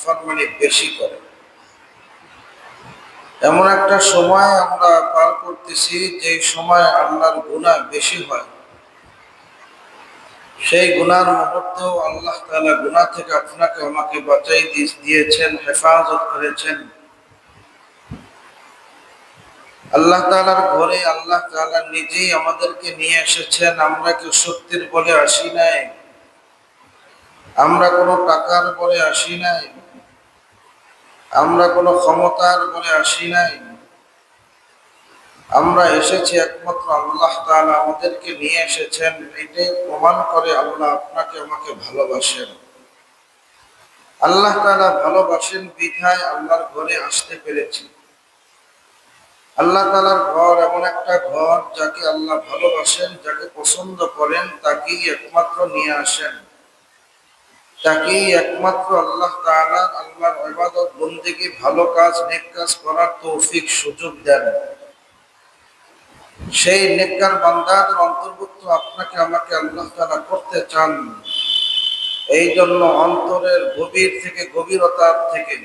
ফরমানি বেশি করে। এমন একটা সময় আমরা পার করতেছি যে সময় আল্লাহর গুনাহ বেশি হয়। সেই গুনার মুহূর্তেও আল্লাহ তাআলা গুনাহ থেকে আপনাকে আমাকে বাঁচাই দিয়েছেন, হেফাজত করেছেন। আল্লাহ তাআলার ঘরে আল্লাহ তাআলা নিজেই আমাদেরকে নিয়ে এসেছেন। আমরা কেউ শক্তির বলে আসি নাই, আমরা কোনো টাকার বলে আসি নাই, আমরা কোনো ক্ষমতার বলে আসি নাই। আমরা এসেছি একমাত্র আল্লাহ তাআলা আমাদেরকে নিয়ে এসেছেন। এটাই প্রমাণ করে আল্লাহ আপনাকে আমাকে ভালোবাসেন। আল্লাহ তাআলা ভালোবাসেন বিধায় আল্লাহর ঘরে আসতে পেরেছি। আল্লাহ তাআলার ঘর এমন একটা ঘর, যাকে আল্লাহ ভালোবাসেন, যাকে পছন্দ করেন, তাকেই একমাত্র নিয়ে আসেন। তাকেই একমাত্র আল্লাহ তাআলা আল্লাহর ইবাদত বন্দেগী, ভালো কাজ, নেক কাজ করার তৌফিক সুযোগ দেন। সেই নেককার বান্দাদের অন্তর্ভুক্ত আপনাকে আমাকে আল্লাহ তাআলা করতে চান। এই জন্য অন্তরের গভীর থেকে, গভীরতার থেকে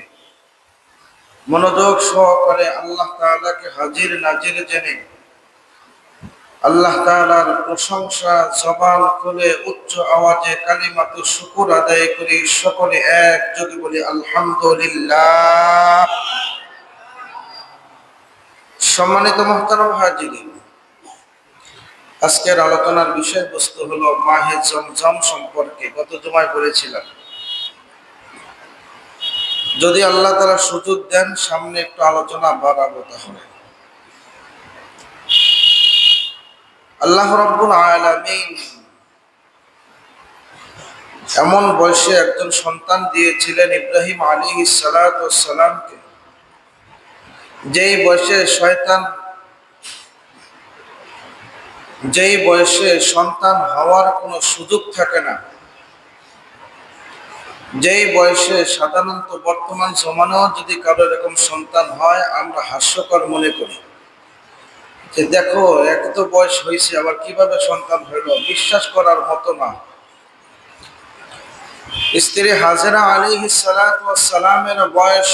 মনোযোগ সহকারে আল্লাহ তাআলাকে হাজির নাজির জেনে আল্লাহ তাআলার প্রশংসা জবান খুলে উচ্চ আওয়াজে কালিমাতু শুকর আদায় করি। সকলে একযোগে বলি আলহামদুলিল্লাহ। সম্মানিত মুহতারাম হাজিরিন, আজকের আলোচনার বিষয়বস্তু হলো মাহে জমজম সম্পর্কে। গত জুমায় বলেছিলাম, যদি আল্লাহ তাআলা সুযোগ দেন সামনে একটু আলোচনা বাড়াবো। তাহলে আল্লাহ রাব্বুল আলামিন এমন বয়সে একজন সন্তান দিয়েছিলেন ইব্রাহিম আলাইহিস সালাতু ওয়াস সালামকে, যেই বয়সে সন্তান হওয়ার কোনো সুযোগ থাকে না, যেই বয়সে সাধারণত বর্তমান জমানাও যদি কারো এরকম সন্তান হয় আমরা হাস্যকর মনে করি যে দেখো এত তো বয়স হয়েছে আবার কিভাবে সন্তান হইল, বিশ্বাস করার মতো না। স্ত্রী হাজেরা আলাইহিস সালাতু ওয়াস সালামের বয়স,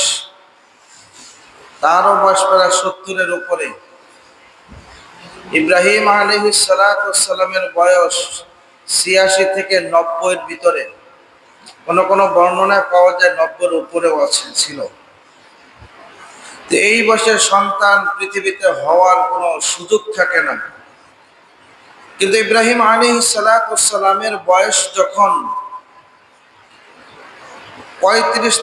তারও বয়স প্রায় 70-এর উপরে। ইব্রাহিম আলাইহিস সালাতু ওয়াস সালামের বয়স 86 থেকে 90-এর ভিতরে। কোন বর্ণনায় পাওয়া যায় 90-এর উপরেও ছিল। তো এই বয়সের সন্তান পৃথিবীতে হওয়ার কোনো সুযোগ থাকে না। কিন্তু ইব্রাহিম আলাইহিস সালাতু ওয়াস সালামের বয়স যখন 35